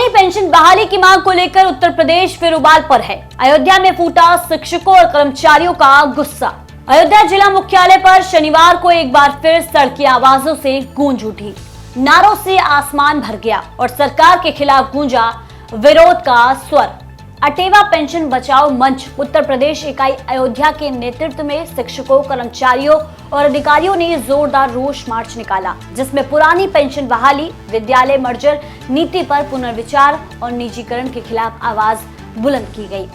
पुरानी पेंशन बहाली की मांग को लेकर उत्तर प्रदेश फिर उबाल पर है। अयोध्या में फूटा शिक्षकों और कर्मचारियों का गुस्सा। अयोध्या जिला मुख्यालय पर शनिवार को एक बार फिर सड़की आवाजों से गूंज उठी। नारों से आसमान भर गया और सरकार के खिलाफ गूंजा विरोध का स्वर। अटेवा पेंशन बचाओ मंच उत्तर प्रदेश इकाई अयोध्या के नेतृत्व में शिक्षकों, कर्मचारियों और अधिकारियों ने जोरदार रोष मार्च निकाला, जिसमें पुरानी पेंशन बहाली, विद्यालय मर्जर नीति पर पुनर्विचार और निजीकरण के खिलाफ आवाज बुलंद की गई।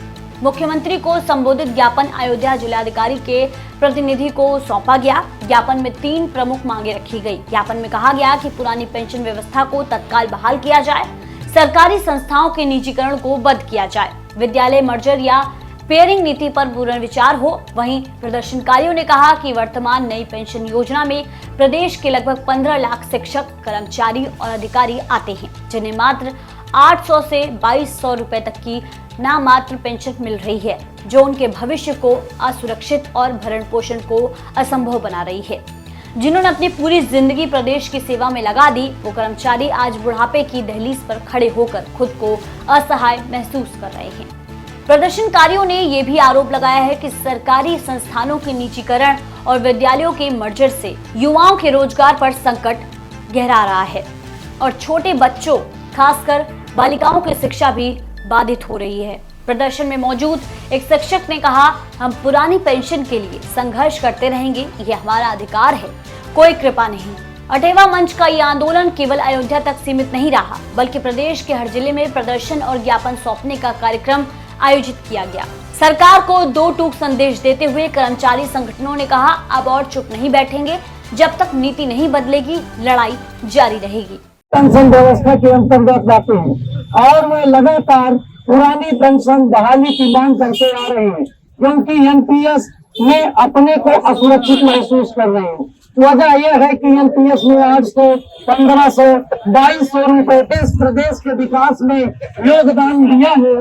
मुख्यमंत्री को संबोधित ज्ञापन अयोध्या जिलाधिकारी के प्रतिनिधि को सौंपा गया। ज्ञापन में 3 प्रमुख मांगे रखी गई। ज्ञापन में कहा गया कि पुरानी पेंशन व्यवस्था को तत्काल बहाल किया जाए, सरकारी संस्थाओं के निजीकरण को बंद किया जाए, विद्यालय मर्जर या पेयरिंग नीति पर पुनर्विचार हो। वहीं प्रदर्शनकारियों ने कहा कि वर्तमान नई पेंशन योजना में प्रदेश के लगभग 15 लाख शिक्षक, कर्मचारी और अधिकारी आते हैं, जिन्हें मात्र 800 से 2200 रुपए तक की नामात्र पेंशन मिल रही है, जो उनके भविष्य को असुरक्षित और भरण पोषण को असंभव बना रही है। जिन्होंने अपनी पूरी जिंदगी प्रदेश की सेवा में लगा दी, वो कर्मचारी आज बुढ़ापे की दहलीज पर खड़े होकर खुद को असहाय महसूस कर रहे हैं। प्रदर्शनकारियों ने ये भी आरोप लगाया है कि सरकारी संस्थानों के निजीकरण और विद्यालयों के मर्जर से युवाओं के रोजगार पर संकट गहरा रहा है और छोटे बच्चों, खासकर बालिकाओं की शिक्षा भी बाधित हो रही है। प्रदर्शन में मौजूद एक शिक्षक ने कहा, हम पुरानी पेंशन के लिए संघर्ष करते रहेंगे, ये हमारा अधिकार है, कोई कृपा नहीं। अटेवा मंच का ये आंदोलन केवल अयोध्या तक सीमित नहीं रहा, बल्कि प्रदेश के हर जिले में प्रदर्शन और ज्ञापन सौंपने का कार्यक्रम आयोजित किया गया। सरकार को 2 टूक संदेश देते हुए कर्मचारी संगठनों ने कहा, अब और चुप नहीं बैठेंगे, जब तक नीति नहीं बदलेगी, लड़ाई जारी रहेगी। पेंशन व्यवस्था के अंतर्गत आते हैं और वे लगातार पुरानी पेंशन बहाली की मांग करते आ रहे हैं, क्योंकि एनपीएस में अपने को असुरक्षित महसूस कर रहे हैं। वजह यह है कि एनपीएस में 800, 1500, 2200 रुपए इस प्रदेश के विकास में योगदान दिया है,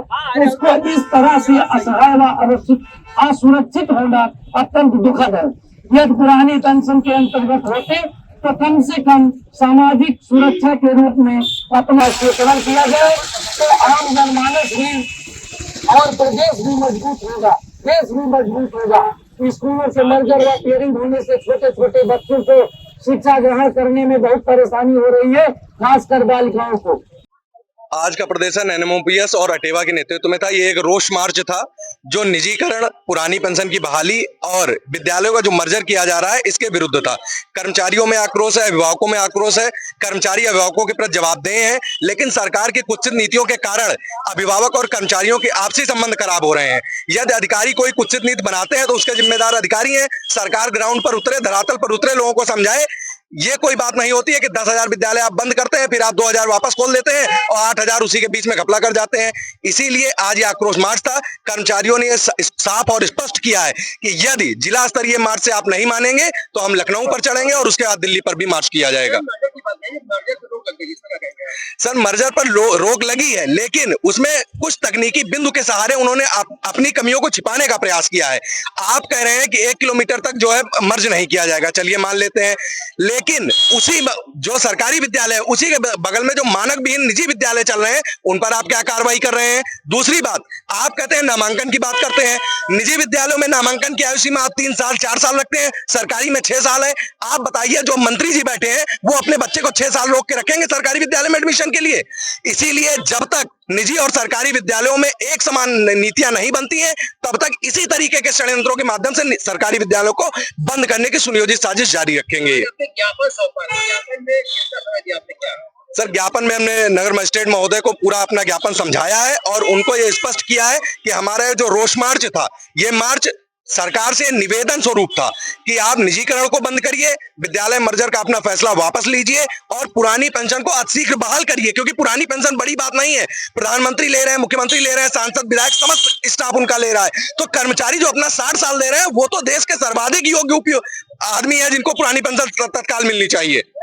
उसको इस तरह से असहाय व असुरक्षित होना अत्यंत दुखद है। यदि पुरानी पेंशन के अंतर्गत होते तो कम से कम सामाजिक सुरक्षा के रूप में अपना स्वीकरण किया जाए, तो आम जनमानस भी और प्रदेश भी मजबूत होगा, देश भी मजबूत होगा। स्कूलों से मर्जर व पेयरिंग होने से छोटे छोटे बच्चों को शिक्षा ग्रहण करने में बहुत परेशानी हो रही है, खासकर बालिकाओं को। आज का प्रदर्शन एनएमओपीएस और अटेवा के नेतृत्व में था। ये एक रोष मार्च था जो निजीकरण, पुरानी पेंशन की बहाली और विद्यालयों का जो मर्जर किया जा रहा है, इसके विरुद्ध था। कर्मचारियों में आक्रोश है, अभिभावकों में आक्रोश है। कर्मचारी अभिभावकों के प्रति जवाबदेह हैं, लेकिन सरकार की कुत्सित नीतियों के कारण अभिभावक और कर्मचारियों के आपसी संबंध खराब हो रहे हैं। यदि अधिकारी कोई कुत्सित नीति बनाते हैं तो उसके जिम्मेदार अधिकारी हैं। सरकार ग्राउंड पर उतरे, धरातल पर उतरे, लोगों को समझाए। ये कोई बात नहीं होती है कि 10,000 विद्यालय आप बंद करते हैं, फिर आप 2,000 वापस खोल देते हैं और 8,000 उसी के बीच में घपला कर जाते हैं। इसीलिए आज ये आक्रोश मार्च था। कर्मचारियों ने साफ और स्पष्ट किया है कि यदि जिला स्तरीय मार्च से आप नहीं मानेंगे तो हम लखनऊ पर चढ़ेंगे और उसके बाद दिल्ली पर भी मार्च किया जाएगा। सर, मर्जर पर रोक लगी है, लेकिन उसमें कुछ तकनीकी बिंदु के सहारे उन्होंने अपनी कमियों को छिपाने का प्रयास किया है। आप कह रहे हैं कि 1 किलोमीटर तक जो है मर्ज नहीं किया जाएगा, चलिए मान लेते हैं, लेकिन उसी जो सरकारी विद्यालय है उसी के बगल में जो मानक विहीन निजी विद्यालय चल रहे हैं, उन पर आप क्या कार्रवाई कर रहे हैं? दूसरी बात, आप कहते हैं नामांकन की बात करते हैं। निजी विद्यालयों में नामांकन की आयु सीमा आप 3 साल 4 साल रखते हैं, सरकारी में 6 साल है। आप बताइए, जो मंत्री जी बैठे हैं वो अपने बच्चे को 6 साल रोक के रखेंगे सरकारी विद्यालय में एडमिशन के लिए? इसीलिए जब तक निजी और सरकारी विद्यालयों में एक समान नीतियां नहीं बनती हैं, तब तक इसी तरीके के षड्यंत्रों के माध्यम से सरकारी विद्यालयों को बंद करने की सुनियोजित साजिश जारी रखेंगे। सर, ज्ञापन में हमने नगर मजिस्ट्रेट महोदय को पूरा अपना ज्ञापन समझाया है और उनको ये स्पष्ट किया है कि हमारा जो रोष मार्च था, ये मार्च सरकार से निवेदन स्वरूप था कि आप निजीकरण को बंद करिए, विद्यालय मर्जर का अपना फैसला वापस लीजिए और पुरानी पेंशन को अतिशीघ्र बहाल करिए, क्योंकि पुरानी पेंशन बड़ी बात नहीं है। प्रधानमंत्री ले रहे हैं, मुख्यमंत्री ले रहे हैं, सांसद, विधायक, समस्त स्टाफ उनका ले रहा है। तो कर्मचारी जो अपना 60 साल दे रहे हैं, वो तो देश के सर्वाधिक योग्य आदमी है जिनको पुरानी पेंशन तत्काल मिलनी चाहिए।